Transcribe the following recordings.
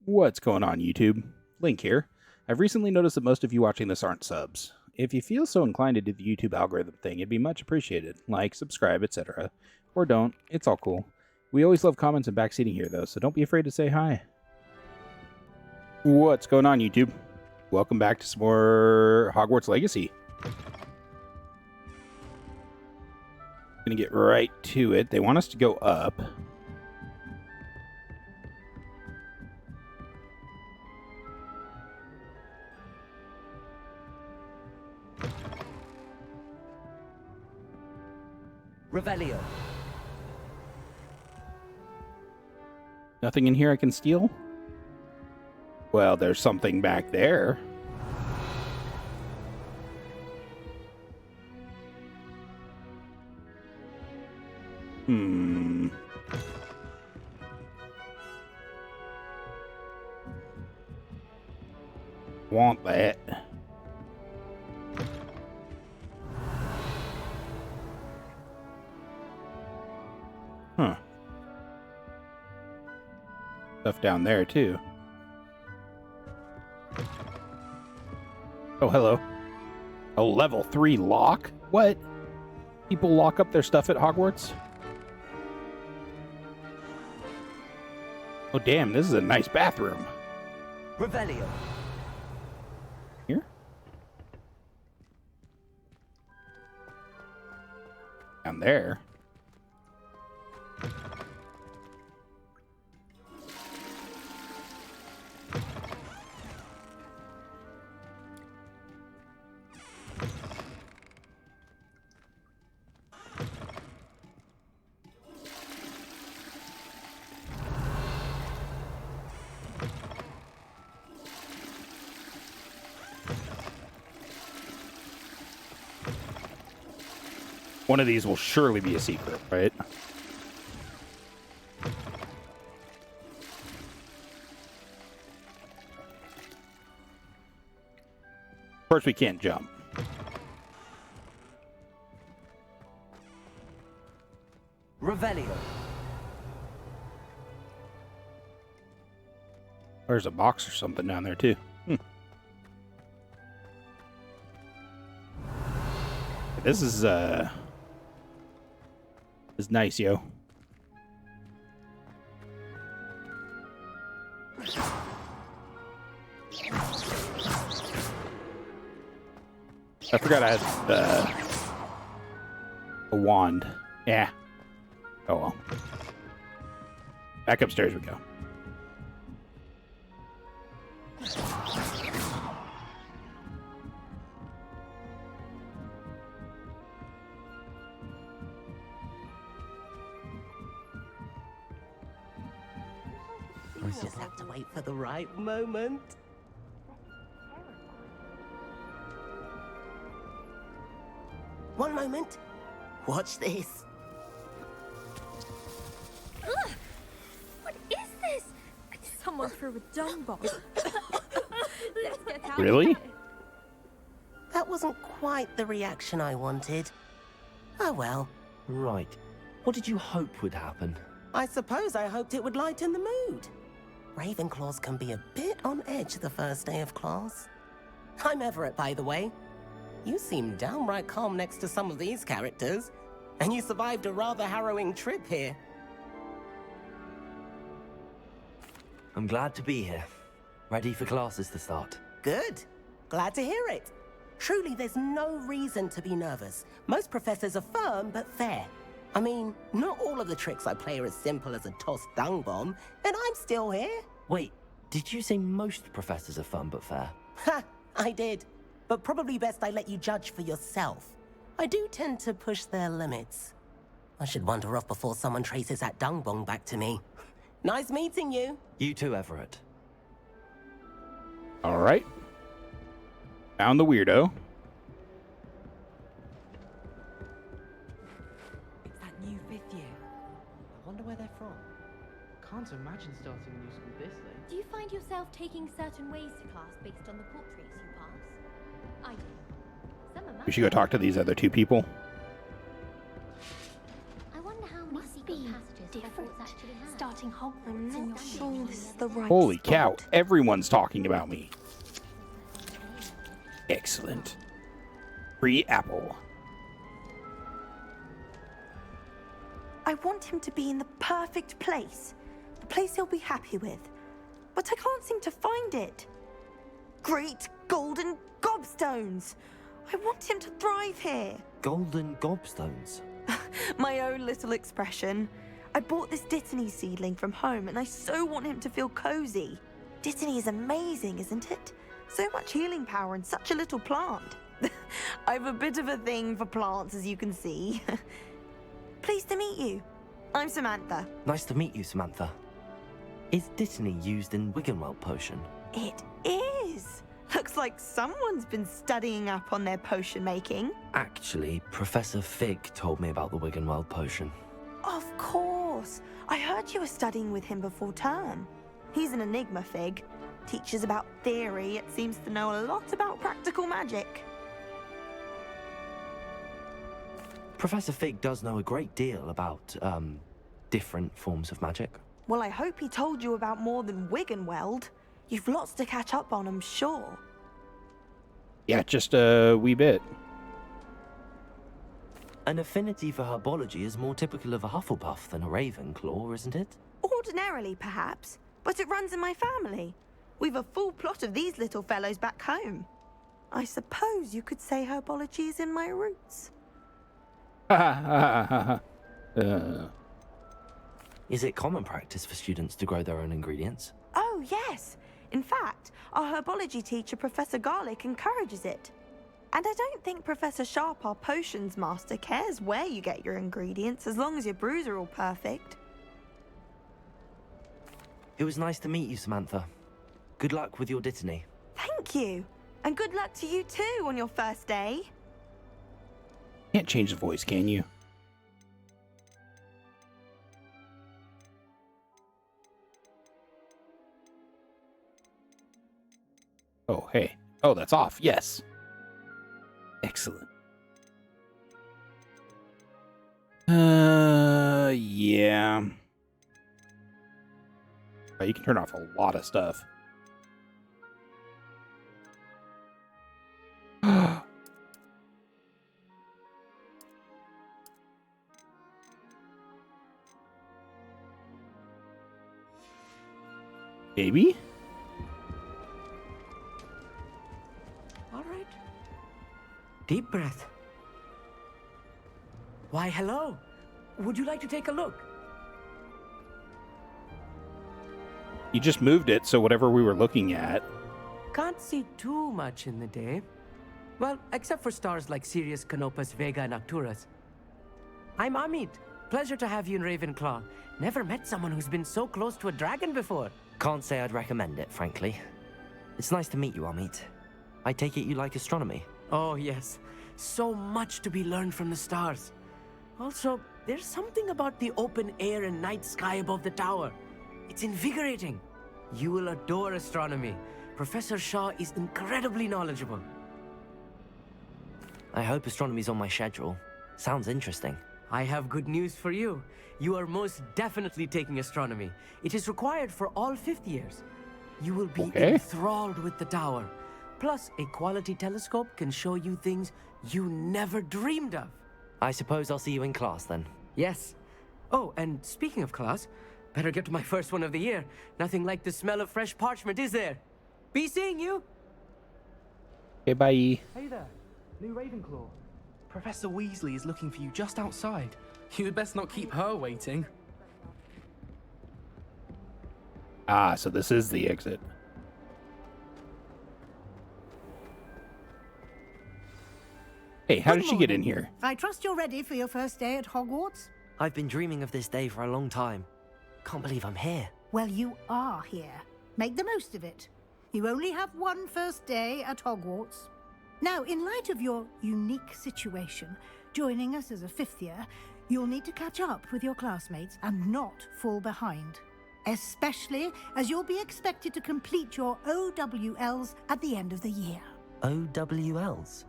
What's going on, YouTube? Link here. I've recently noticed that most of you watching this aren't subs. If you feel so inclined to do the YouTube algorithm thing, it'd be much appreciated. Like, subscribe, etc. Or don't. It's all cool. We always love comments and backseating here, though, so don't be afraid to say hi. What's going on, YouTube? Welcome back to some more Hogwarts Legacy. Gonna get right to it. They want us to go up. Revelio. Nothing in here I can steal? Well, there's something back there. Want that. Huh. Stuff down there, too. Oh, hello. A level 3 lock? What? People lock up their stuff at Hogwarts? Oh, damn, this is a nice bathroom. Revelio. Here? Down there. One of these will surely be a secret, right? Of course, we can't jump. Revelio. There's a box or something down there, too. This is nice, yo. I forgot I had a wand. Yeah. Oh well. Back upstairs we go. You just have to wait for the right moment. One moment. Watch this. Ugh! What is this? Someone threw a dung bomb. Let's get out Really? of here. That wasn't quite the reaction I wanted. Oh well. Right. What did you hope would happen? I suppose I hoped it would lighten the mood. Ravenclaws can be a bit on edge the first day of class. I'm Everett, by the way. You seem downright calm next to some of these characters, and you survived a rather harrowing trip here. I'm glad to be here. Ready for classes to start. Good. Glad to hear it. Truly, there's no reason to be nervous. Most professors are firm but fair. I mean, not all of the tricks I play are as simple as a tossed dung bomb, and I'm still here. Wait, did you say most professors are fun but fair? Ha! I did. But probably best I let you judge for yourself. I do tend to push their limits. I should wander off before someone traces that dung bomb back to me. Nice meeting you. You too, Everett. All right. Found the weirdo. It's that new fifth year. I wonder where they're from. Can't imagine starting a new school this late. Do you find yourself taking certain ways to class based on the portraits you pass? I do. Some are We should go talk to these other two people. I wonder how many secret passages different. Starting Hogwarts in your sure this is the right Holy spot. cow, everyone's talking about me. Excellent. Free apple. I want him to be in the perfect place. The place he'll be happy with. But I can't seem to find it. Great golden gobstones! I want him to thrive here. Golden gobstones. My own little expression. I bought this Dittany seedling from home and I so want him to feel cozy. Dittany is amazing, isn't it? So much healing power in such a little plant. I've a bit of a thing for plants, as you can see. Pleased to meet you. I'm Samantha. Nice to meet you, Samantha. Is Dittany used in Wiggenweld potion? It is. Looks like someone's been studying up on their potion making. Actually, Professor Fig told me about the Wiggenweld potion. Of course. I heard you were studying with him before term. He's an enigma, Fig. Teaches about theory, it seems to know a lot about practical magic. Professor Fig does know a great deal about, different forms of magic. Well, I hope he told you about more than Wiggenweld. You've lots to catch up on, I'm sure. Yeah, just a wee bit. An affinity for herbology is more typical of a Hufflepuff than a Ravenclaw, isn't it? Ordinarily, perhaps, but it runs in my family. We've a full plot of these little fellows back home. I suppose you could say herbology is in my roots. Is it common practice for students to grow their own ingredients? Oh, yes. In fact, our herbology teacher, Professor Garlick, encourages it. And I don't think Professor Sharp, our potions master, cares where you get your ingredients as long as your brews are all perfect. It was nice to meet you, Samantha. Good luck with your Dittany. Thank you. And good luck to you too on your first day. Can't change the voice, can you? Oh, hey. Oh, that's off. Yes. Excellent. Yeah. Oh, you can turn off a lot of stuff. Baby? All right. Deep breath. Why, hello. Would you like to take a look? You just moved it, so whatever we were looking at. Can't see too much in the day. Well, except for stars like Sirius, Canopus, Vega, and Arcturus. I'm Amit. Pleasure to have you in Ravenclaw. Never met someone who's been so close to a dragon before. Can't say I'd recommend it, frankly. It's nice to meet you, Amit. I take it you like astronomy. Oh, yes. So much to be learned from the stars. Also, there's something about the open air and night sky above the tower. It's invigorating. You will adore astronomy. Professor Shaw is incredibly knowledgeable. I hope astronomy's on my schedule. Sounds interesting. I have good news for you. You are most definitely taking astronomy. It is required for all fifth years. You will be enthralled with the tower. Plus, a quality telescope can show you things you never dreamed of. I suppose I'll see you in class then. Yes. Oh, and speaking of class, better get to my first one of the year. Nothing like the smell of fresh parchment, is there? Be seeing you. Okay, bye. Hey there, new Ravenclaw. Professor Weasley is looking for you just outside. You'd best not keep her waiting. Ah, so this is the exit. Hey, how did she get in here? I trust you're ready for your first day at Hogwarts? I've been dreaming of this day for a long time. Can't believe I'm here. Well, you are here. Make the most of it. You only have one first day at Hogwarts. Now, in light of your unique situation, joining us as a fifth year, you'll need to catch up with your classmates and not fall behind. Especially as you'll be expected to complete your OWLs at the end of the year. OWLs?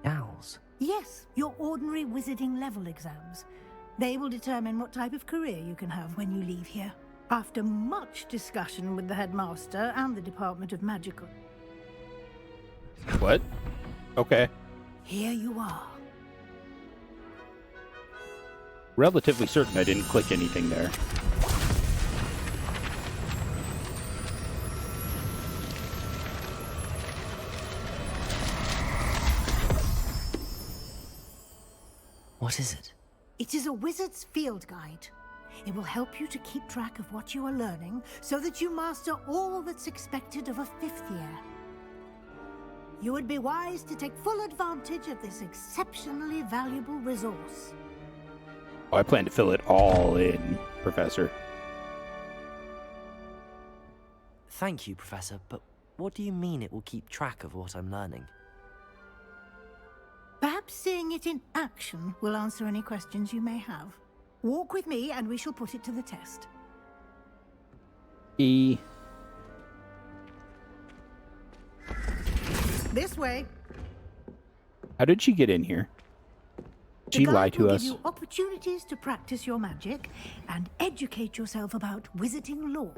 Owls? Yes, your ordinary wizarding level exams. They will determine what type of career you can have when you leave here. After much discussion with the headmaster and the Department of Magical. What? Okay. Here you are. Relatively certain I didn't click anything there. What is it? It is a wizard's field guide. It will help you to keep track of what you are learning so that you master all that's expected of a 5th year. You would be wise to take full advantage of this exceptionally valuable resource. Oh, I plan to fill it all in, Professor. Thank you, Professor, but what do you mean it will keep track of what I'm learning? Perhaps seeing it in action will answer any questions you may have. Walk with me and we shall put it to the test. E. This way. How did she get in here? Did she lie to us? Give you opportunities to practice your magic and educate yourself about wizarding lore.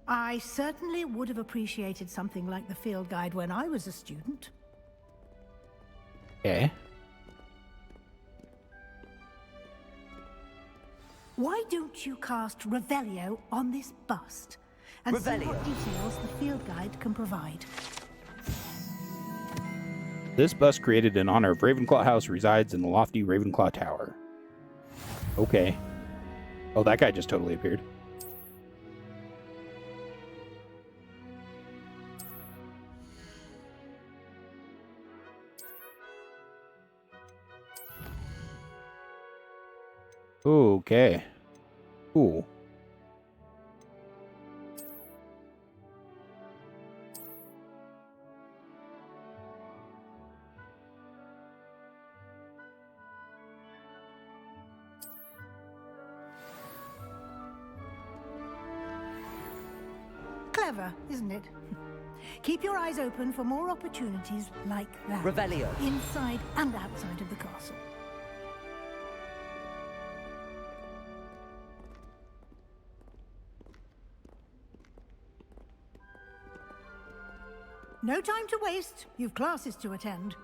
I certainly would have appreciated something like the field guide when I was a student. Okay. Why don't you cast Revelio on this bust and see what details the field guide can provide? This bust created in honor of Ravenclaw House resides in the lofty Ravenclaw Tower. Okay. Oh, that guy just totally appeared. Okay. Cool. Clever, isn't it? Keep your eyes open for more opportunities like that. Revelio. Inside and outside of the castle. No time to waste. You've classes to attend.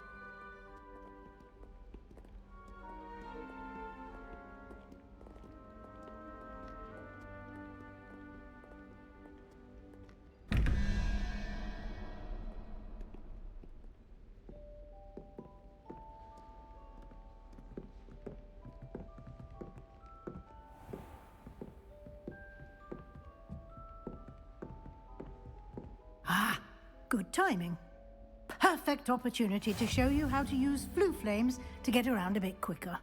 Ah, good timing. Perfect opportunity to show you how to use flue flames to get around a bit quicker.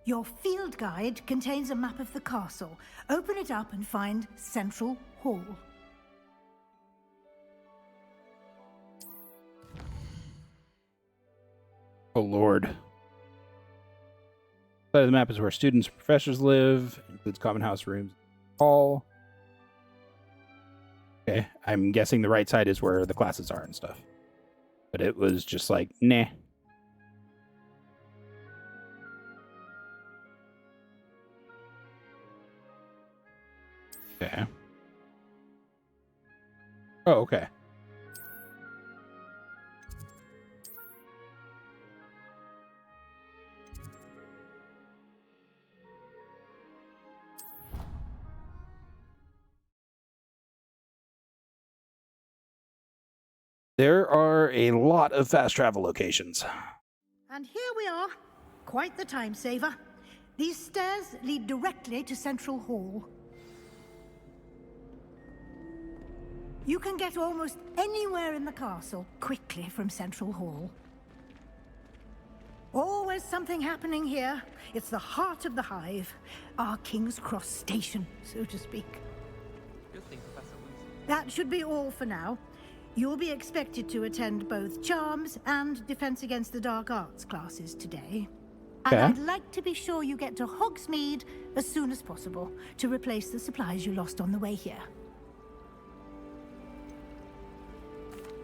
Your field guide contains a map of the castle. Open it up and find Central Hall. Oh, Lord. Side of the map is where students and professors live. Includes common house rooms. Hall. Okay, I'm guessing the right side is where the classes are and stuff. But it was just like, nah. Okay. Oh, okay. There are a lot of fast travel locations. And here we are. Quite the time saver. These stairs lead directly to Central Hall. You can get almost anywhere in the castle quickly from Central Hall. Always something happening here. It's the heart of the hive. Our King's Cross station, so to speak. Good thing Professor Wilson. That should be all for now. You'll be expected to attend both Charms and Defense Against the Dark Arts classes today. And Okay. I'd like to be sure you get to Hogsmeade as soon as possible to replace the supplies you lost on the way here.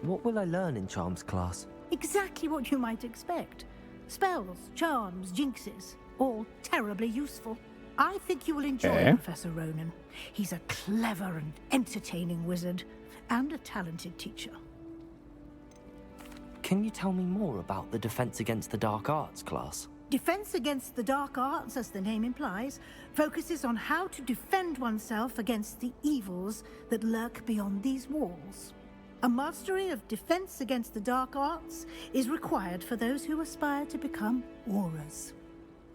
What will I learn in Charms class? Exactly what you might expect. Spells, charms, jinxes, all terribly useful. I think you will enjoy Professor Ronan. He's a clever and entertaining wizard, and a talented teacher. Can you tell me more about the Defense Against the Dark Arts class? Defense Against the Dark Arts, as the name implies, focuses on how to defend oneself against the evils that lurk beyond these walls. A mastery of Defense Against the Dark Arts is required for those who aspire to become Aurors.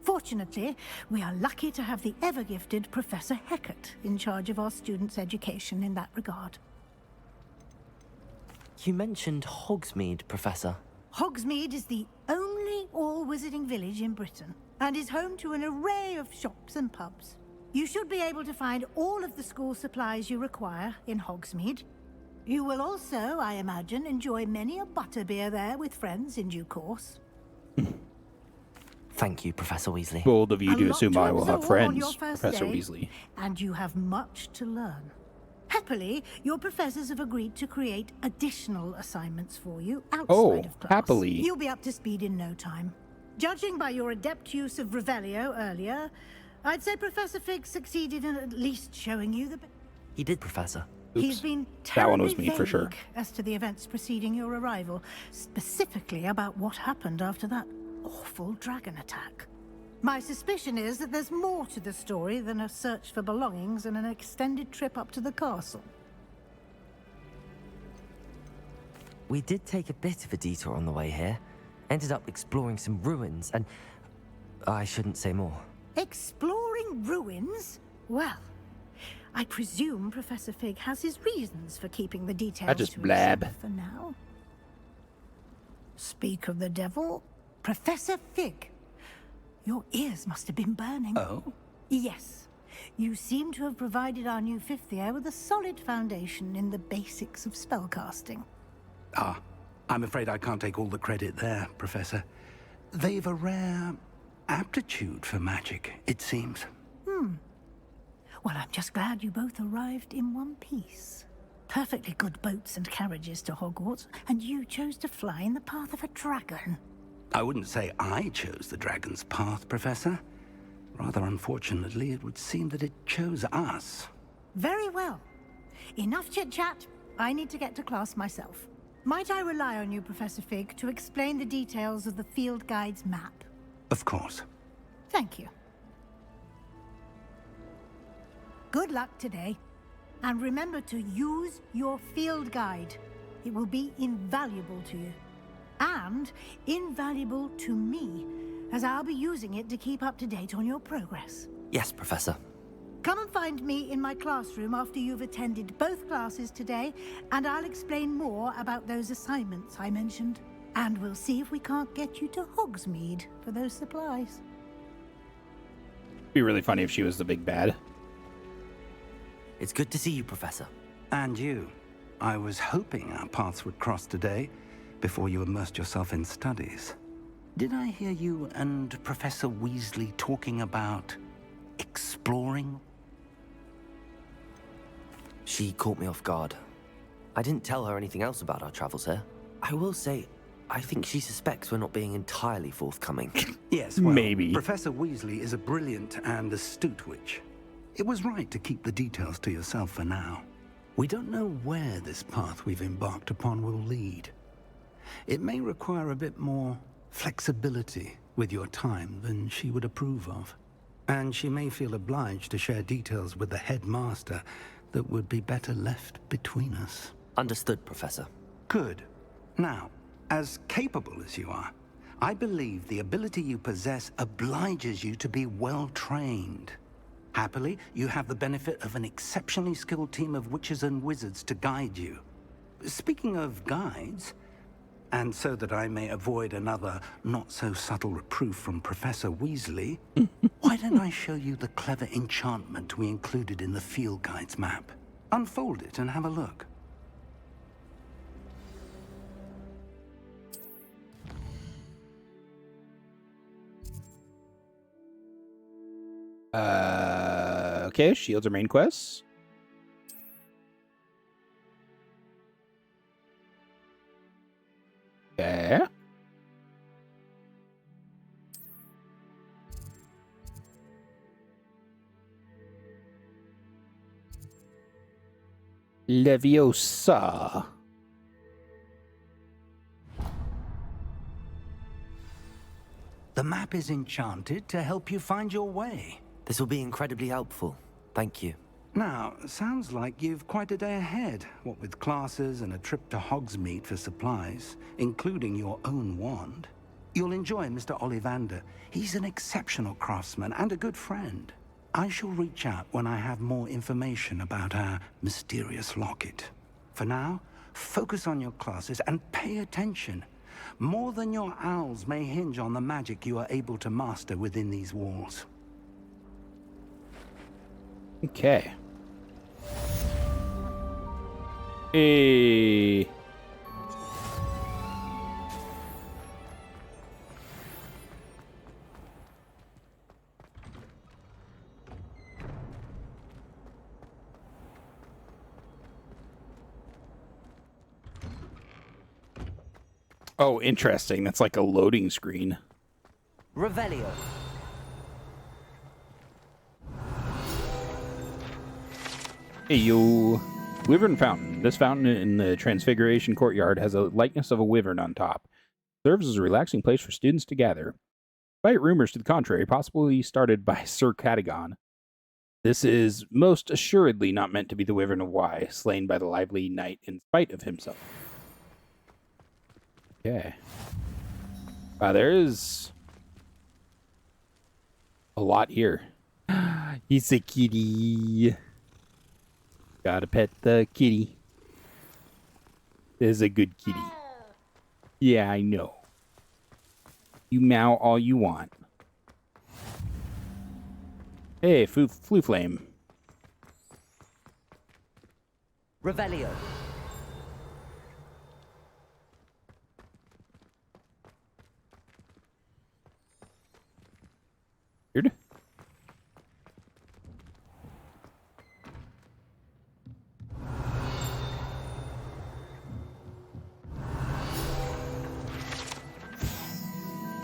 Fortunately, we are lucky to have the ever-gifted Professor Hecat in charge of our students' education in that regard. You mentioned Hogsmeade, Professor. Hogsmeade is the only all-wizarding village in Britain, and is home to an array of shops and pubs. You should be able to find all of the school supplies you require in Hogsmeade. You will also, I imagine, enjoy many a butterbeer there with friends in due course. Thank you, Professor Weasley. Bold of you to assume I will have absorb on your friends, first Professor day, Weasley. And you have much to learn. Happily, your professors have agreed to create additional assignments for you outside of class. Happily. You'll be up to speed in no time. Judging by your adept use of Revelio earlier, I'd say Professor Fig succeeded in at least showing you the... He did, Professor. He's been That one terribly was me for sure. vague as to the events preceding your arrival, specifically about what happened after that awful dragon attack. My suspicion is that there's more to the story than a search for belongings and an extended trip up to the castle. We did take a bit of a detour on the way here. Ended up exploring some ruins, and I shouldn't say more. Exploring ruins? Well, I presume Professor Fig has his reasons for keeping the details I just to blab. himself for now. Speak of the devil, Professor Fig. Your ears must have been burning. Oh? Yes. You seem to have provided our new fifth year with a solid foundation in the basics of spellcasting. Ah, I'm afraid I can't take all the credit there, Professor. They've a rare aptitude for magic, it seems. Well, I'm just glad you both arrived in one piece. Perfectly good boats and carriages to Hogwarts, and you chose to fly in the path of a dragon. I wouldn't say I chose the dragon's path, Professor. Rather unfortunately, it would seem that it chose us. Very well. Enough chit-chat. I need to get to class myself. Might I rely on you, Professor Fig, to explain the details of the field guide's map? Of course. Thank you. Good luck today. And remember to use your field guide. It will be invaluable to you. And invaluable to me, as I'll be using it to keep up to date on your progress. Yes, Professor. Come and find me in my classroom after you've attended both classes today, and I'll explain more about those assignments I mentioned. And we'll see if we can't get you to Hogsmeade for those supplies. Be really funny if she was the big bad. It's good to see you, Professor. And you. I was hoping our paths would cross today, before you immersed yourself in studies. Did I hear you and Professor Weasley talking about exploring? She caught me off guard. I didn't tell her anything else about our travels here. I will say, I think she suspects we're not being entirely forthcoming. Yes, well, Maybe. Professor Weasley is a brilliant and astute witch. It was right to keep the details to yourself for now. We don't know where this path we've embarked upon will lead. It may require a bit more flexibility with your time than she would approve of. And she may feel obliged to share details with the headmaster that would be better left between us. Understood, Professor. Good. Now, as capable as you are, I believe the ability you possess obliges you to be well trained. Happily, you have the benefit of an exceptionally skilled team of witches and wizards to guide you. Speaking of guides, and so that I may avoid another not-so-subtle reproof from Professor Weasley, why don't I show you the clever enchantment we included in the field guide's map? Unfold it and have a look. Okay, shields are main quests. Leviosa. The map is enchanted to help you find your way. This will be incredibly helpful. Thank you. Now, sounds like you've quite a day ahead, what with classes and a trip to Hogsmeade for supplies, including your own wand. You'll enjoy Mr. Ollivander. He's an exceptional craftsman and a good friend. I shall reach out when I have more information about our mysterious locket. For now, focus on your classes and pay attention. More than your owls may hinge on the magic you are able to master within these walls. Okay. Hey. Oh, interesting. That's like a loading screen. Revelio. Hey, yo. Wyvern Fountain. This fountain in the Transfiguration Courtyard has a likeness of a wyvern on top. Serves as a relaxing place for students to gather. Despite rumors to the contrary, possibly started by Sir Catagon. This is most assuredly not meant to be the Wyvern of Wye, slain by the lively knight in spite of himself. Okay. There is a lot here. He's a kitty. Gotta pet the kitty. This is a good kitty. Yeah, I know. You meow all you want. Hey, Flu Flame. Revelio. Weird.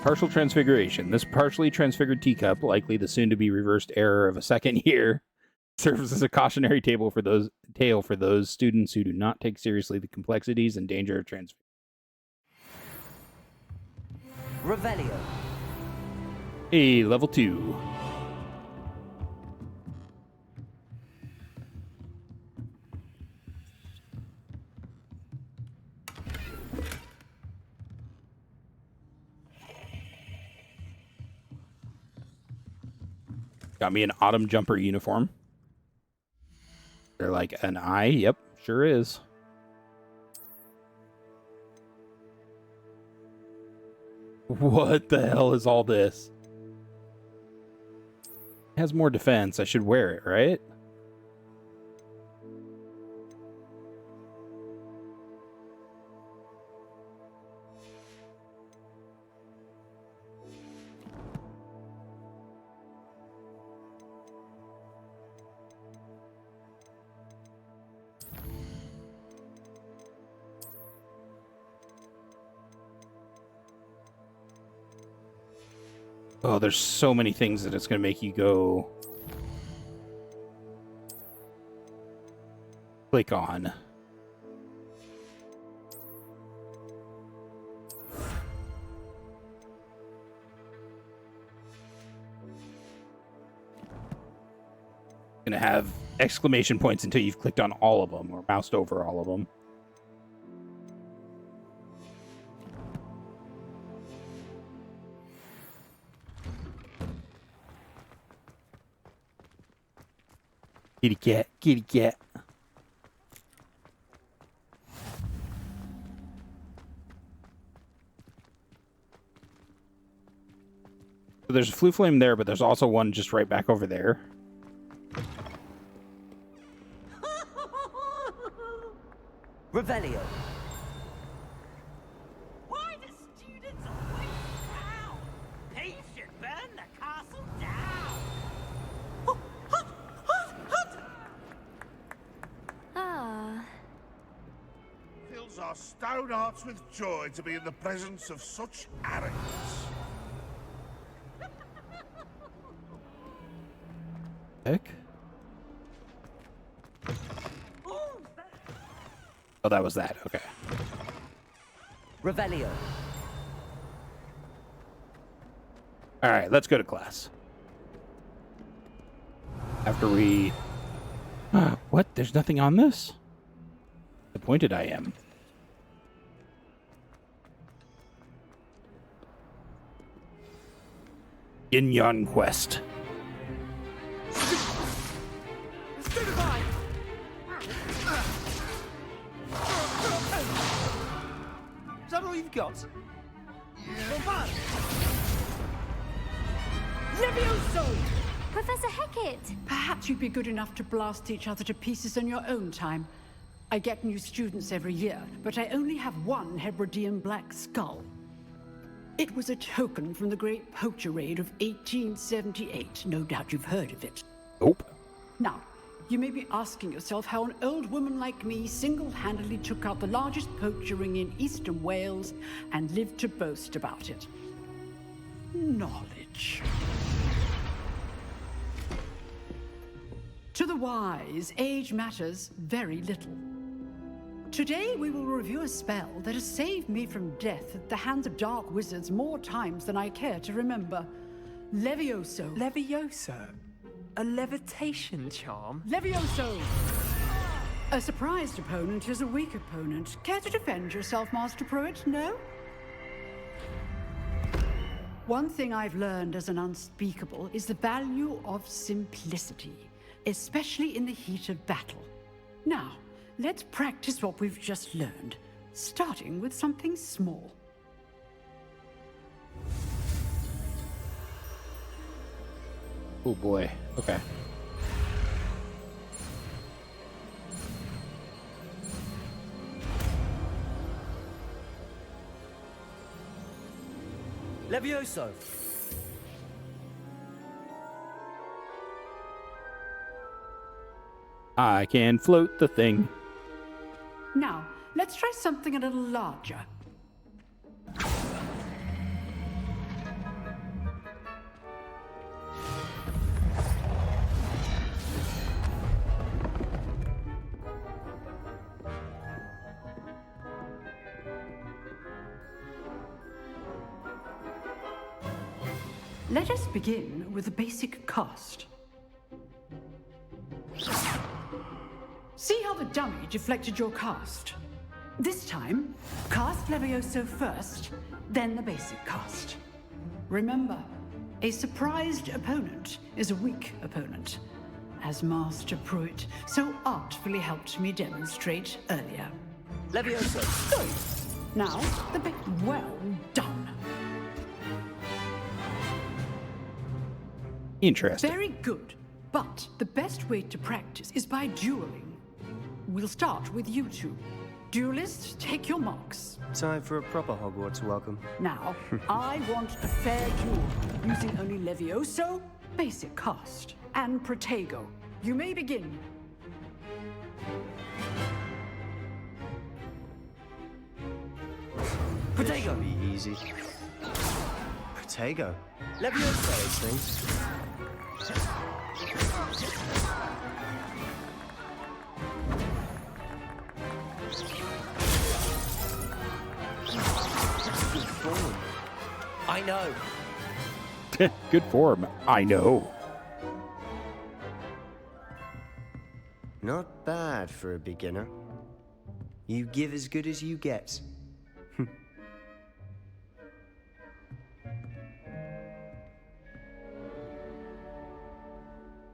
Partial transfiguration. This partially transfigured teacup, likely the soon-to-be reversed error of a second year, serves as a cautionary tale for those students who do not take seriously the complexities and danger of transfiguration. Revelio. Hey, level 2. Got me an autumn jumper uniform. They're like an eye. Yep, sure is. What the hell is all this? It has more defense. I should wear it, right? Oh, there's so many things that it's going to make you go click on. Going to have exclamation points until you've clicked on all of them or moused over all of them. Kitty cat, kitty cat. So there's a Flu Flame there, but there's also one just right back over there. Revelio. Why do students always frown? They should burn the castle down. Ah. Fills our stout hearts with joy to be in the presence of such arrogance. Heck? Oh, that was that. Okay. Revelio. All right, let's go to class. After we... what? There's nothing on this? Disappointed I am. Inyon Quest. Is that all you've got? Levioso! Professor Hecat! Perhaps you'd be good enough to blast each other to pieces in your own time. I get new students every year, but I only have one Hebridean black skull. It was a token from the Great Poacher Raid of 1878. No doubt you've heard of it. Nope. Now, you may be asking yourself how an old woman like me single-handedly took out the largest poacher ring in eastern Wales and lived to boast about it. Knowledge. To the wise, age matters very little. Today we will review a spell that has saved me from death at the hands of dark wizards more times than I care to remember. Levioso. Levioso? A levitation charm? Levioso! A surprised opponent is a weak opponent. Care to defend yourself, Master Pruitt? No? One thing I've learned as an unspeakable is the value of simplicity, especially in the heat of battle. Now, let's practice what we've just learned, starting with something small. Oh boy. Okay. Levioso! I can float the thing. Now, let's try something a little larger. Let us begin with a basic cast. See how the dummy deflected your cast? This time, cast Levioso first, then the basic cast. Remember, a surprised opponent is a weak opponent, as Master Pruitt so artfully helped me demonstrate earlier. Levioso! Good. Now, the bit well done. Interesting. Very good. But the best way to practice is by dueling. We'll start with you two. Duelists, take your marks. Time for a proper Hogwarts welcome. Now, I want a fair duel, using only Levioso, basic cast, and Protego. You may begin. Protego! Be easy. Protego. Levioso! Those things. Good form. I know. Good form. I know. Not bad for a beginner. You give as good as you get.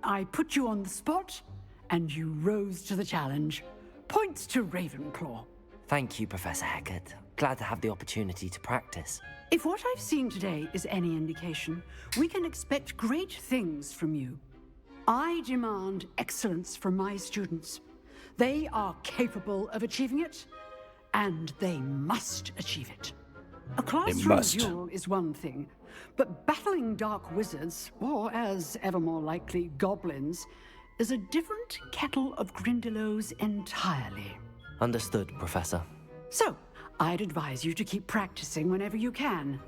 I put you on the spot, and you rose to the challenge. Points to Ravenclaw. Thank you, Professor Hecat. Glad to have the opportunity to practice. If what I've seen today is any indication, we can expect great things from you. I demand excellence from my students. They are capable of achieving it, and they must achieve it. A classroom duel is one thing, but battling dark wizards, or as ever more likely, goblins, is a different kettle of Grindylows entirely. Understood, Professor. So, I'd advise you to keep practicing whenever you can.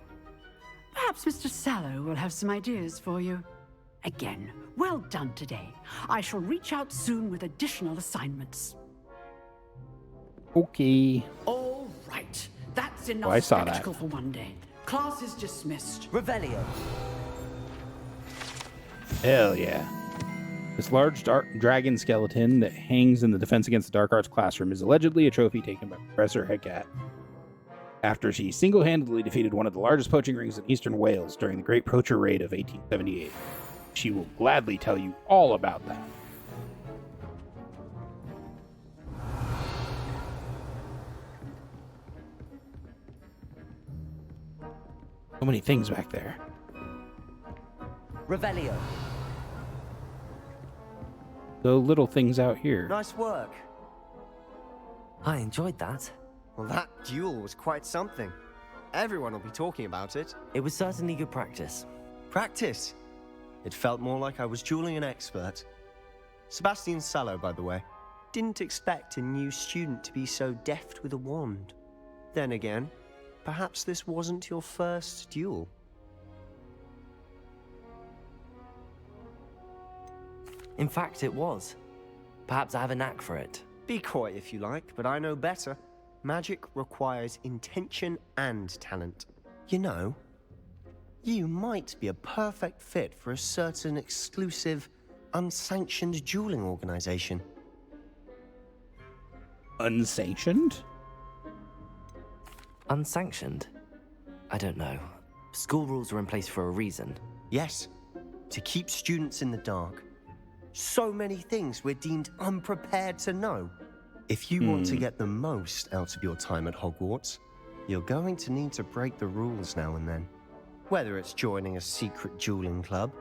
Perhaps Mr. Sallow will have some ideas for you. Again, well done today. I shall reach out soon with additional assignments. Okay. All right. That's enough I saw that. spectacle for one day. Class is dismissed. Revelio. Hell yeah. This large dark dragon skeleton that hangs in the Defense Against the Dark Arts classroom is allegedly a trophy taken by Professor Hecat after she single-handedly defeated one of the largest poaching rings in eastern Wales during the Great Poacher Raid of 1878. She will gladly tell you all about that. So many things back there. Revelio. The little things out here. Nice work. I enjoyed that. Well, that duel was quite something. Everyone will be talking about it. It was certainly good practice. Practice? It felt more like I was dueling an expert. Sebastian Sallow, by the way. Didn't expect a new student to be so deft with a wand. Then again, perhaps this wasn't your first duel. In fact, it was. Perhaps I have a knack for it. Be coy if you like, but I know better. Magic requires intention and talent. You know, you might be a perfect fit for a certain exclusive, unsanctioned dueling organization. Unsanctioned? Unsanctioned? I don't know. School rules are in place for a reason. Yes, to keep students in the dark. So many things we're deemed unprepared to know. If you want to get the most out of your time at Hogwarts, you're going to need to break the rules now and then. Whether it's joining a secret dueling club,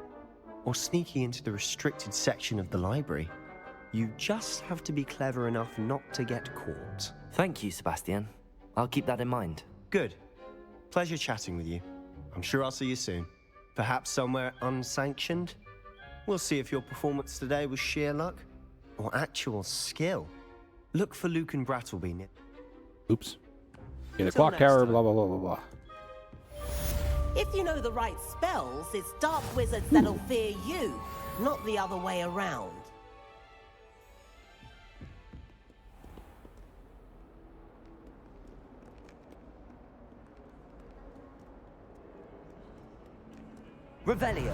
or sneaking into the restricted section of the library, you just have to be clever enough not to get caught. Thank you, Sebastian. I'll keep that in mind. Good. Pleasure chatting with you. I'm sure I'll see you soon. Perhaps somewhere unsanctioned? We'll see if your performance today was sheer luck or actual skill. Look for Luke and Brattleby near. Oops. Yeah, the Till clock next tower, time. blah, blah, blah, blah, blah. If you know the right spells, it's dark wizards that'll fear you, not the other way around. Revelio.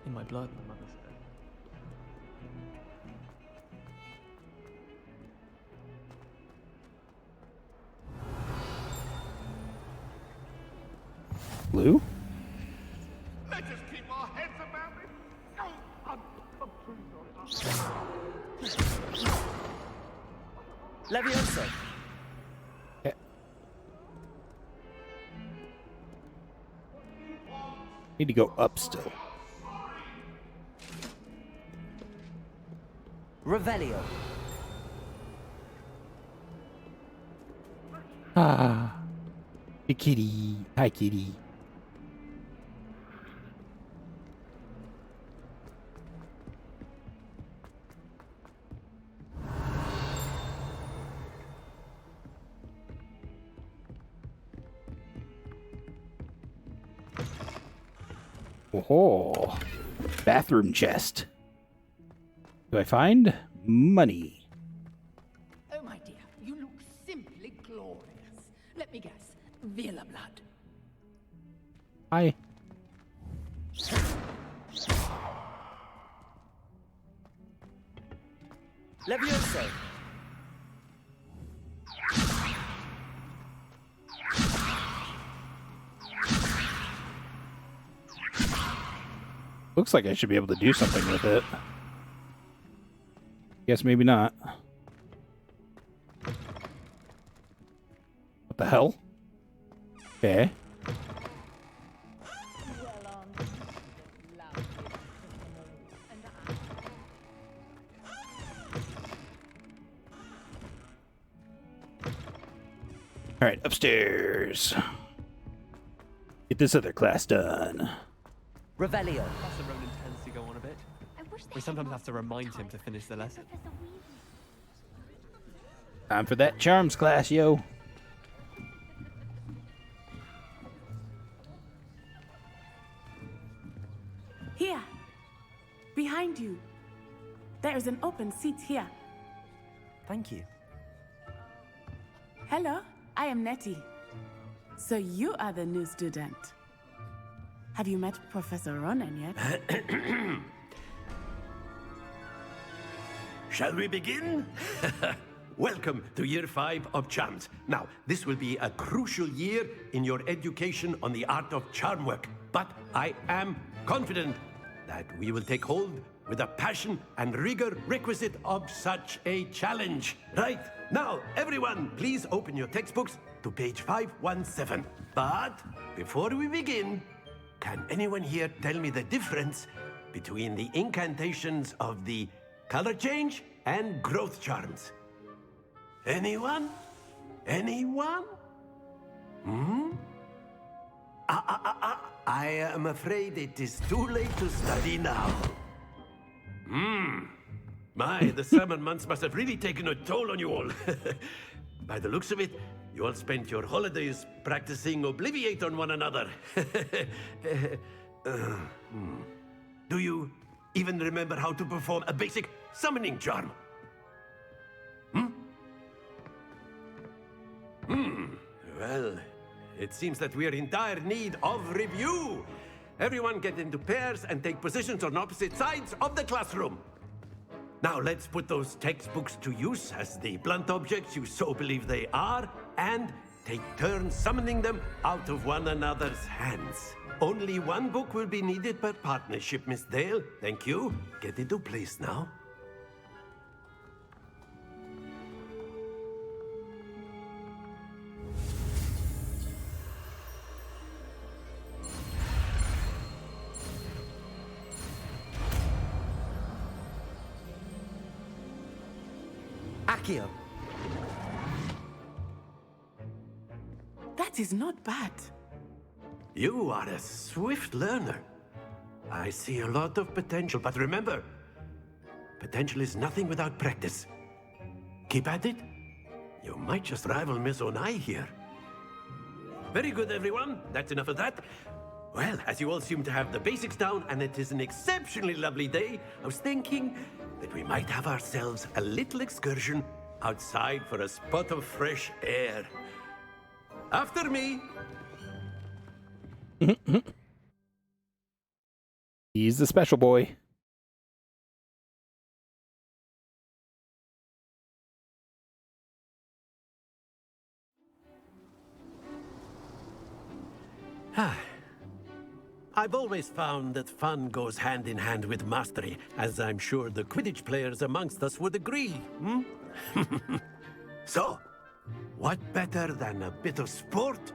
In my blood, my mother said. Blue? Let us keep our heads about it. Oh, I'm too sorry. Levioso. Yeah. Need to go up still. Revelio. Ah. Hey, kitty. Hi, kitty. Oh, bathroom chest. Do I find money? Oh, my dear, you look simply glorious. Let me guess, Vila blood. Hi. Levioso. Looks like I should be able to do something with it. Guess maybe not. What the hell? Okay. Alright, upstairs. Get this other class done. Revelio. Professor Ronan tends to go on a bit. We sometimes have to remind him to finish the lesson. Time for that charms class, yo. Here. Behind you. There's an open seat here. Thank you. Hello, I am Nettie. So you are the new student. Have you met Professor Ronan yet? Shall we begin? Welcome to Year 5 of Charms. Now, this will be a crucial year in your education on the art of charm work. But I am confident that we will take hold with the passion and rigor requisite of such a challenge. Right, now, everyone, please open your textbooks to page 517. But before we begin, can anyone here tell me the difference between the incantations of the color change and growth charms? Anyone? Anyone? I am afraid it is too late to study now. My, the summer months must have really taken a toll on you all. By the looks of it, you all spent your holidays practicing Obliviate on one another. Do you even remember how to perform a basic summoning charm? Well, it seems that we are in dire need of review. Everyone get into pairs and take positions on opposite sides of the classroom. Now let's put those textbooks to use as the blunt objects you so believe they are, and take turns summoning them out of one another's hands. Only one book will be needed per partnership, Miss Dale. Thank you. Get into place now. Accio. That is not bad. You are a swift learner. I see a lot of potential, but remember, potential is nothing without practice. Keep at it. You might just rival Miss Onai here. Very good, everyone. That's enough of that. Well, as you all seem to have the basics down, and it is an exceptionally lovely day, I was thinking that we might have ourselves a little excursion outside for a spot of fresh air. After me. He's the special boy. I've always found that fun goes hand in hand with mastery, as I'm sure the Quidditch players amongst us would agree. So, what better than a bit of sport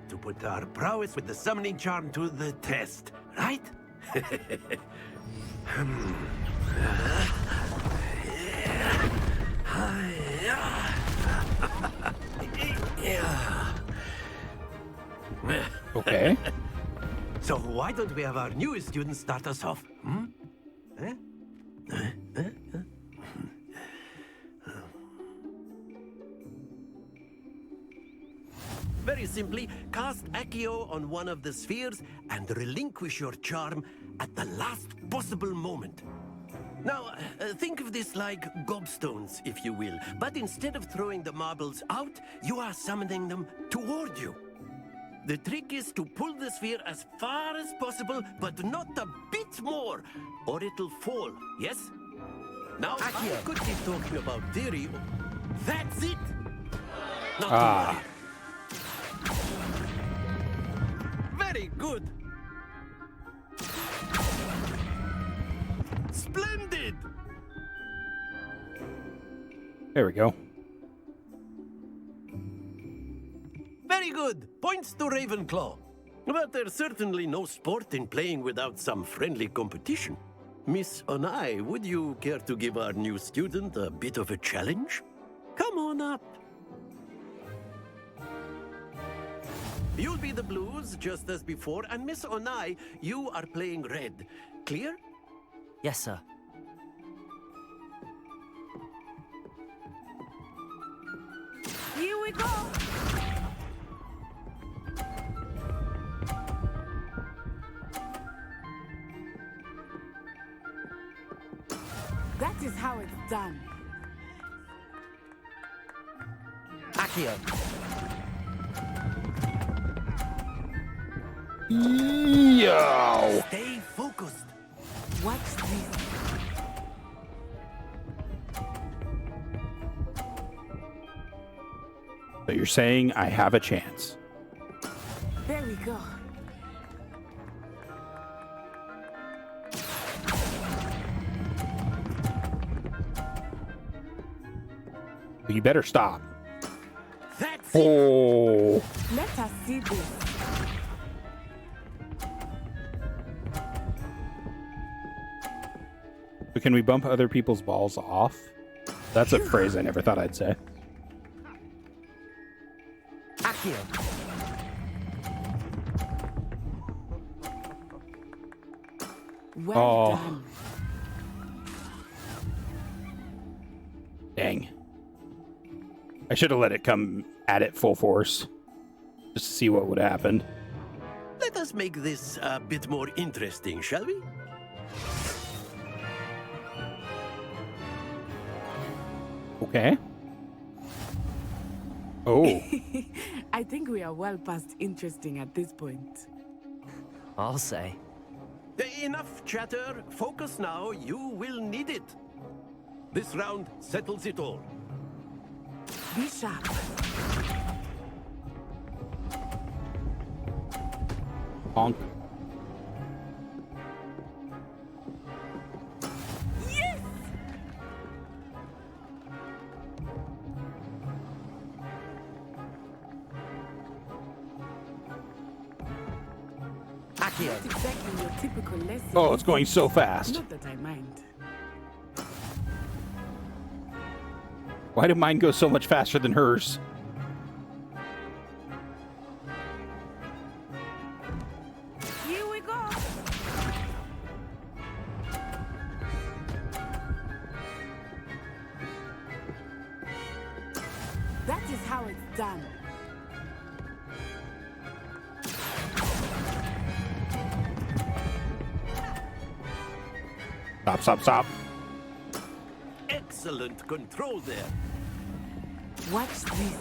to put our prowess with the summoning charm to the test, right? Okay. So why don't we have our newest student start us off? Very simply, cast Accio on one of the spheres and relinquish your charm at the last possible moment. Now, think of this like gobstones, if you will. But instead of throwing the marbles out, you are summoning them toward you. The trick is to pull the sphere as far as possible, but not a bit more, or it'll fall, yes? Now, I could keep talking about theory. That's it! Not to worry. Very good! Splendid! There we go. Very good. Points to Ravenclaw. But there's certainly no sport in playing without some friendly competition. Miss Onai, would you care to give our new student a bit of a challenge? Come on up. You'll be the blues, just as before, and Miss Onai, you are playing red. Clear? Yes, sir. Here we go. That is how it's done. Accio. Yo! Stay focused. Watch this. So you're saying I have a chance. There we go. You better stop. That's Oh. Let us see this. So can we bump other people's balls off? That's a phrase I never thought I'd say. Accio. Well done. Dang. I should have let it come at it full force. Just to see what would happen. Let us make this a bit more interesting, shall we? Okay. Oh. I think we are well past interesting at this point. I'll say. Enough chatter. Focus now. You will need it. This round settles it all. Be sharp. Honk. Yes! Accio. Not exactly your typical lesson. Oh, it's going so fast. Not that I mind. Why did mine go so much faster than hers? Here we go. That is how it's done. Stop, stop, stop. Excellent control there. Watch this.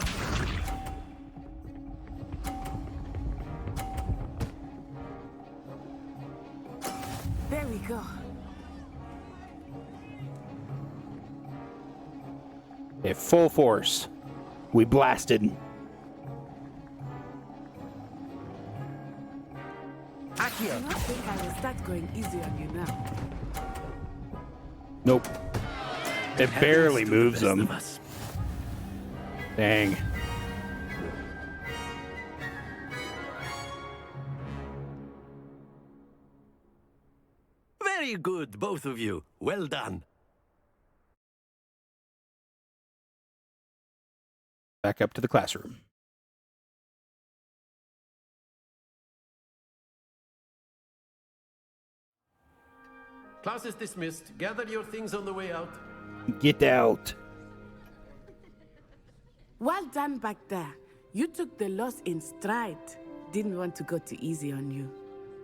There we go. At full force. We blasted. I do not think I will start going easy on you now. Nope. It barely moves them. Dang. Very good, both of you. Well done. Back up to the classroom. Class is dismissed. Gather your things on the way out. Get out. Well done back there. You took the loss in stride. Didn't want to go too easy on you.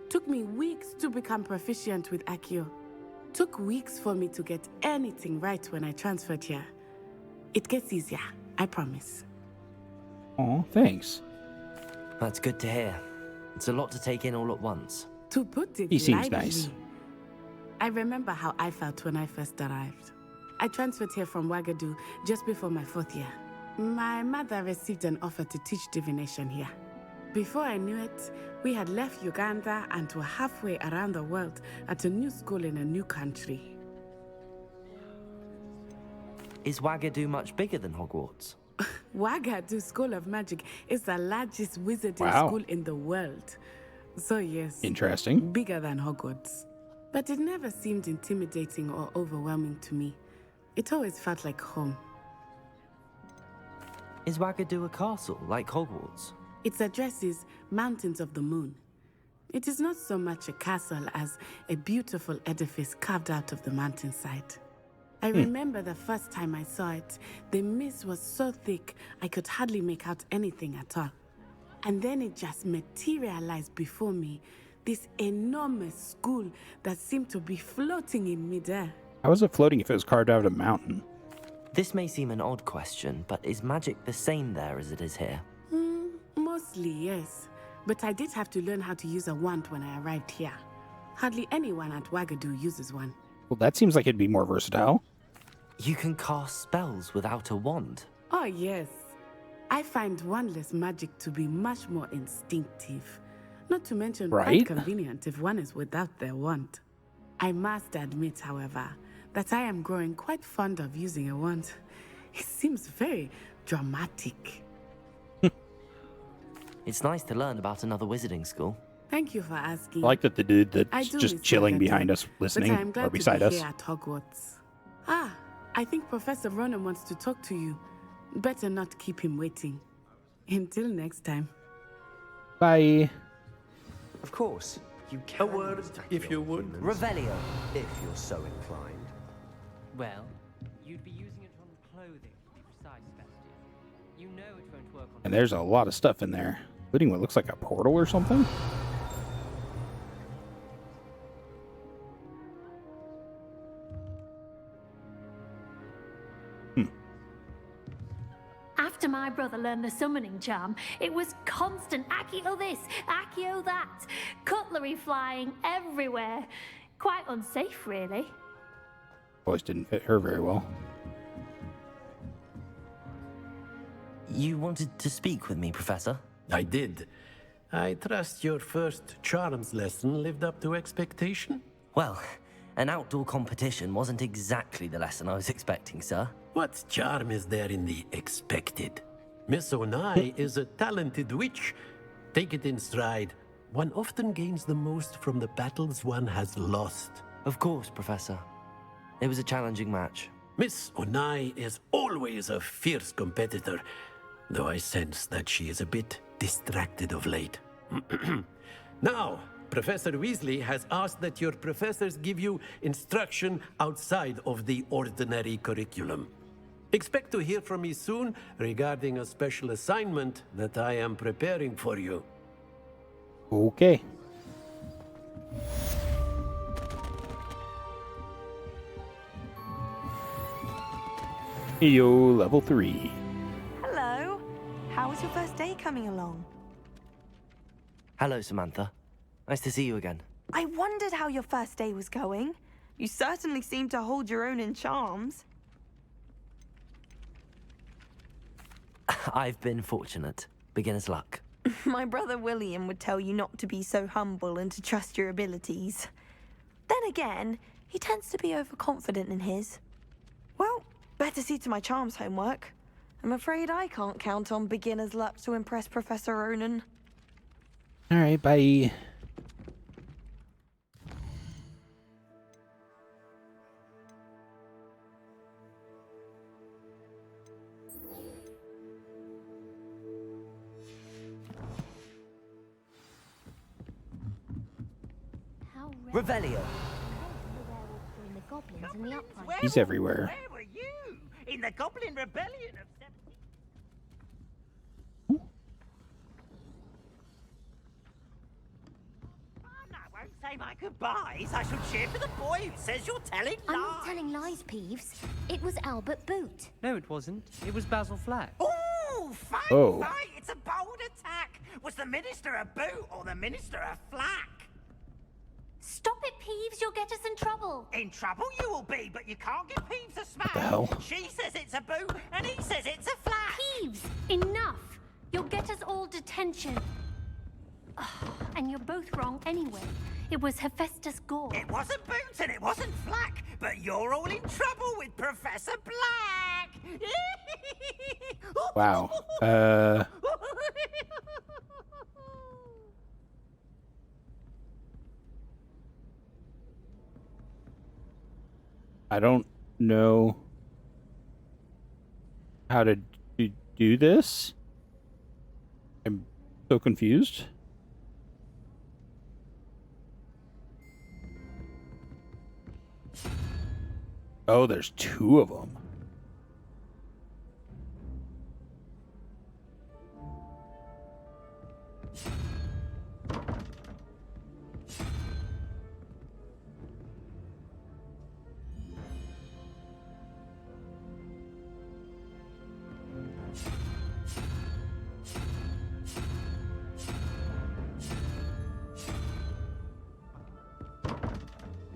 Took me weeks to become proficient with Accio. Took weeks for me to get anything right when I transferred here. It gets easier, I promise. Oh, thanks. That's good to hear. It's a lot to take in all at once. To put it He seems lightly, nice. I remember how I felt when I first arrived. I transferred here from Wagadu just before my 4th year. My mother received an offer to teach divination here. Before I knew it, we had left Uganda and were halfway around the world at a new school in a new country. Is Wagadu much bigger than Hogwarts? Wagadu School of Magic is the largest wizarding Wow. school in the world. So yes, Interesting. bigger than Hogwarts. But it never seemed intimidating or overwhelming to me. It always felt like home. Is Wagadu a castle, like Hogwarts? Its address is Mountains of the Moon. It is not so much a castle as a beautiful edifice carved out of the mountainside. I remember the first time I saw it, the mist was so thick I could hardly make out anything at all. And then it just materialized before me, this enormous school that seemed to be floating in midair. How is it floating if it was carved out of a mountain? This may seem an odd question, but is magic the same there as it is here? Mostly, yes. But I did have to learn how to use a wand when I arrived here. Hardly anyone at Wagadu uses one. Well, that seems like it'd be more versatile. You can cast spells without a wand. Oh, yes. I find wandless magic to be much more instinctive. Not to mention Right? quite convenient if one is without their wand. I must admit, however, that I am growing quite fond of using a wand. It seems very dramatic. It's nice to learn about another wizarding school. Thank you for asking. I like that the dude I that's do just miss chilling Wagadu, behind us, but listening, I am glad or beside to be us. here at Hogwarts. Ah, I think Professor Ronan wants to talk to you. Better not keep him waiting. Until next time. Bye. Of course, you A can. word, if you would. Revelio. If you're so inclined. Well, you'd be using it on clothing, to be precise, Sebastian. You know it won't work on... And there's a lot of stuff in there, including what looks like a portal or something. After my brother learned the summoning charm, it was constant Accio this, Accio that, cutlery flying everywhere. Quite unsafe, really. Voice didn't fit her very well. You wanted to speak with me, Professor? I did. I trust your first charms lesson lived up to expectation? Well, an outdoor competition wasn't exactly the lesson I was expecting, sir. What charm is there in the expected? Miss Onai is a talented witch. Take it in stride. One often gains the most from the battles one has lost. Of course, Professor. It was a challenging match. Miss Onai is always a fierce competitor, though I sense that she is a bit distracted of late. Now, Professor Weasley has asked that your professors give you instruction outside of the ordinary curriculum. Expect to hear from me soon regarding a special assignment that I am preparing for you. Okay. Yo, level 3. Hello. How was your first day coming along? Hello, Samantha. Nice to see you again. I wondered how your first day was going. You certainly seem to hold your own in charms. I've been fortunate. Beginner's luck. My brother William would tell you not to be so humble and to trust your abilities. Then again, he tends to be overconfident in his. Well, better see to my charms homework. I'm afraid I can't count on beginner's luck to impress Professor Ronan. Alright, bye. Revelio. He's everywhere. Where were you? In the Goblin Rebellion of 17... I won't say my goodbyes. I shall cheer for the boy who says you're telling lies. I'm not telling lies, Peeves. It was Albert Boot. No, it wasn't. It was Basil Flack. Ooh, fight, Oh. fight. It's a bold attack. Was the Minister a boot or the Minister a flack? Stop it, Peeves. You'll get us in trouble. In trouble you will be, but you can't give Peeves a smack. the hell? She says it's a boot, and he says it's a flack. Peeves, enough. You'll get us all detention. And you're both wrong anyway. It was Hephaestus Gore. It wasn't boot and it wasn't flack, but you're all in trouble with Professor Black. Wow. I don't know how to do this. I'm so confused. Oh, there's two of them.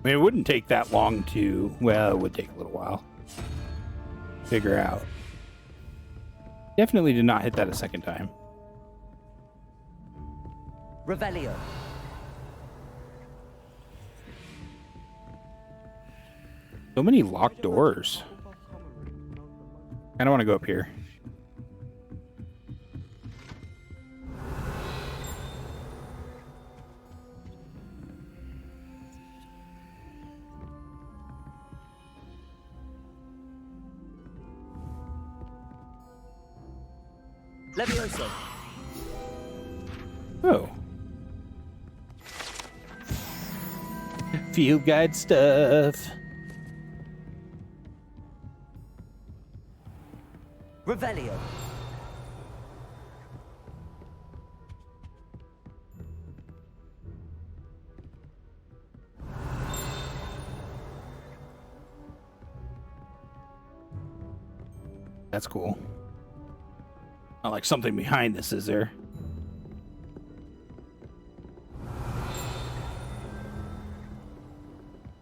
mean, it wouldn't take that long to, well, it would take a little while. Figure out. Definitely did not hit that a second time. Revelio. So many locked doors. I don't want to go up here. Levioso. Oh. Field guide stuff. Revelio. That's cool. Not like something behind this, is there?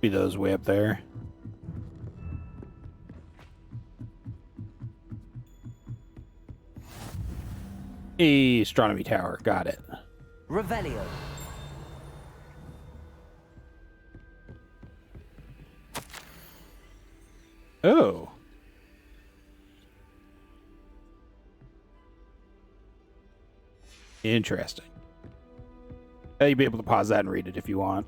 Be those way up there. Astronomy tower, got it. Revelio. Oh. Interesting. You'll be able to pause that and read it if you want.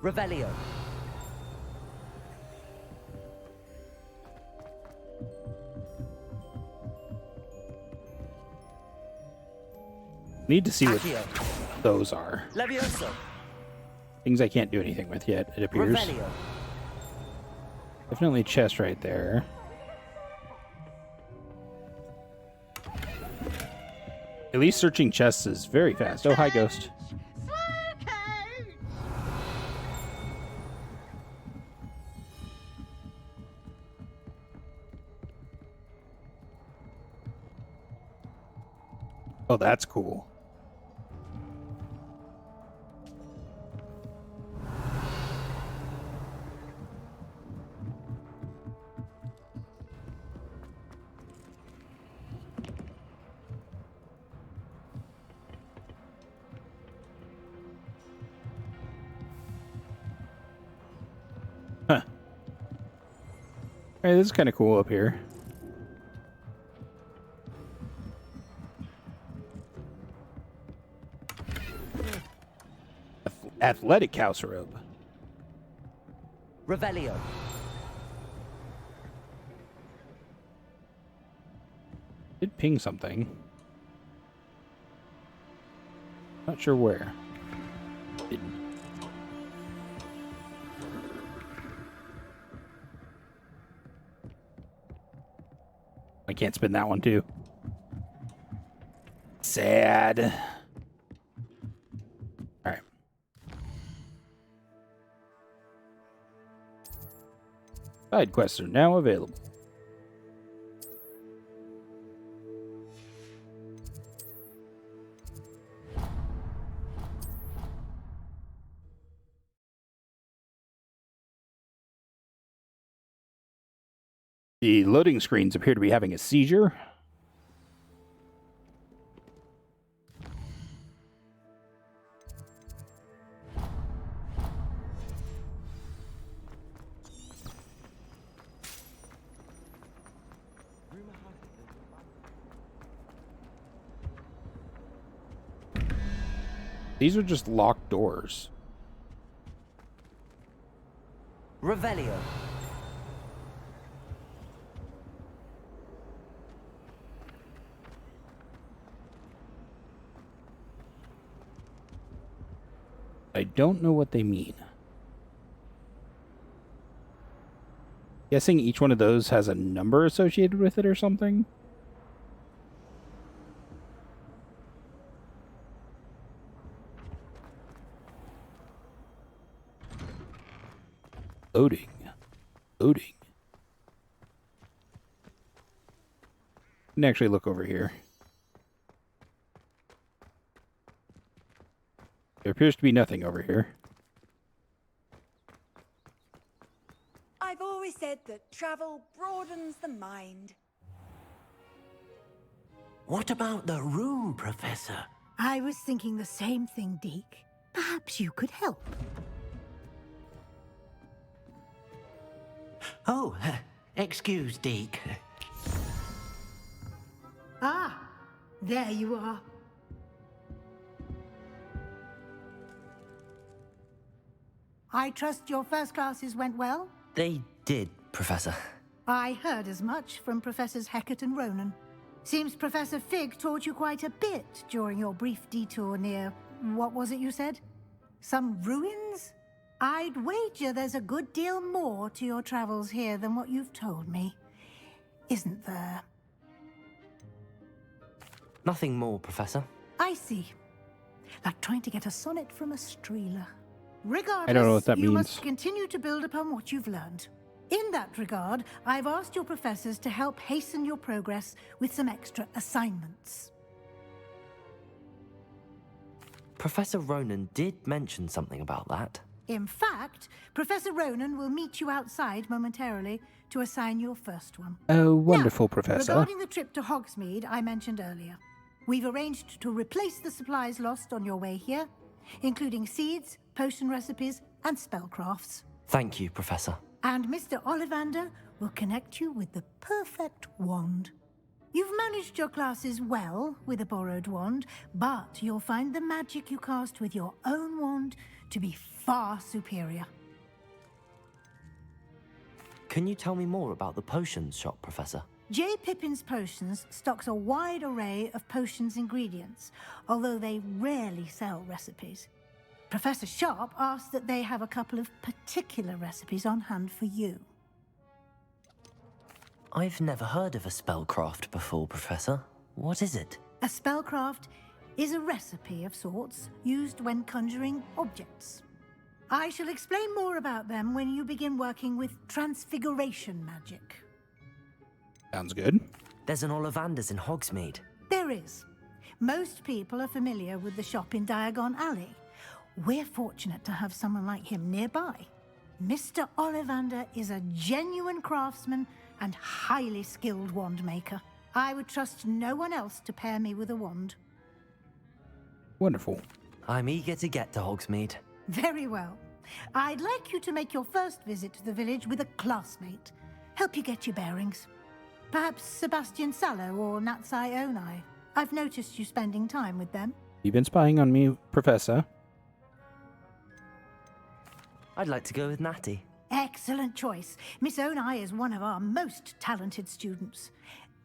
Revelio. Need to see what Accio. those are. Levioso. Things I can't do anything with yet, it appears. Revelio. Definitely chest right there. At least searching chests is very fast. Oh, hi, Ghost. Oh, that's cool. Huh. Hey, this is kind of cool up here. Athletic house robe. Revelio. Did ping something. Not sure where. Didn't. I can't spin that one too. Sad. All right. Side quests are now available. The loading screens appear to be having a seizure. These are just locked doors. Revelio. I don't know what they mean. Guessing each one of those has a number associated with it or something? Loading. Loading. Can actually look over here. There appears to be nothing over here. I've always said that travel broadens the mind. What about the room, Professor? I was thinking the same thing, Deke. Perhaps you could help. Oh, excuse, Deke. Ah, there you are. I trust your first classes went well? They did, Professor. I heard as much from Professors Hecat and Ronan. Seems Professor Fig taught you quite a bit during your brief detour near... what was it you said? Some ruins? I'd wager there's a good deal more to your travels here than what you've told me. Isn't there? Nothing more, Professor. I see. Like trying to get a sonnet from a streeler. Regardless, I don't know what that you means. must continue to build upon what you've learned. In that regard, I've asked your professors to help hasten your progress with some extra assignments. Professor Ronan did mention something about that. In fact, Professor Ronan will meet you outside momentarily to assign your first one. Oh, wonderful, Now, Professor. regarding the trip to Hogsmeade I mentioned earlier, we've arranged to replace the supplies lost on your way here, including seeds, potion recipes, and spellcrafts. Thank you, Professor. And Mr. Ollivander will connect you with the perfect wand. You've managed your classes well with a borrowed wand, but you'll find the magic you cast with your own wand to be far superior. Can you tell me more about the potions shop, Professor? J. Pippin's Potions stocks a wide array of potions ingredients, although they rarely sell recipes. Professor Sharp asked that they have a couple of particular recipes on hand for you. I've never heard of a spellcraft before, Professor. What is it? A spellcraft is a recipe of sorts used when conjuring objects. I shall explain more about them when you begin working with transfiguration magic. Sounds good. There's an Ollivander's in Hogsmeade. There is. Most people are familiar with the shop in Diagon Alley. We're fortunate to have someone like him nearby. Mr. Ollivander is a genuine craftsman and highly skilled wand maker. I would trust no one else to pair me with a wand. Wonderful. I'm eager to get to Hogsmeade. Very well. I'd like you to make your first visit to the village with a classmate. Help you get your bearings. Perhaps Sebastian Sallow or Natsai Onai. I've noticed you spending time with them. You've been spying on me, Professor. I'd like to go with Natty. Excellent choice. Miss Onai is one of our most talented students.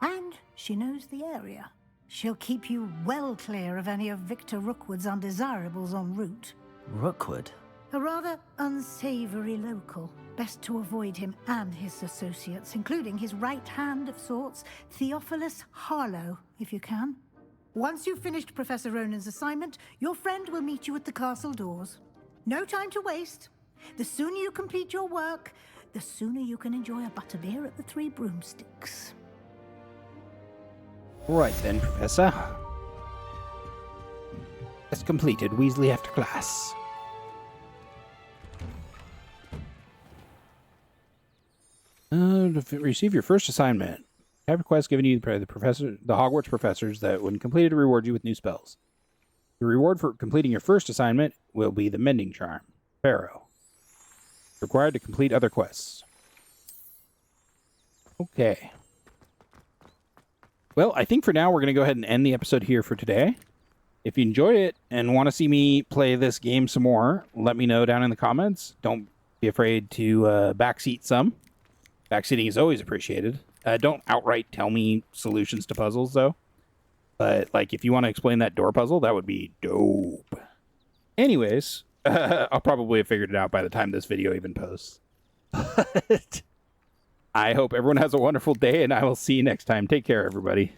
And she knows the area. She'll keep you well clear of any of Victor Rookwood's undesirables en route. Rookwood? A rather unsavory local. Best to avoid him and his associates, including his right hand of sorts, Theophilus Harlow, if you can. Once you've finished Professor Ronan's assignment, your friend will meet you at the castle doors. No time to waste. The sooner you complete your work, the sooner you can enjoy a butterbeer at the Three Broomsticks. Right then, Professor. That's completed. Weasley after class. To receive your first assignment. Have requests given you by the Hogwarts professors that, when completed, reward you with new spells. The reward for completing your first assignment will be the Mending Charm, Pharaoh. Required to complete other quests. Okay. Well, I think for now we're going to go ahead and end the episode here for today. If you enjoyed it and want to see me play this game some more, let me know down in the comments. Don't be afraid to backseat some. Backseating is always appreciated. Don't outright tell me solutions to puzzles, though. But, like, if you want to explain that door puzzle, that would be dope. Anyways, I'll probably have figured it out by the time this video even posts. But I hope everyone has a wonderful day, and I will see you next time. Take care, everybody.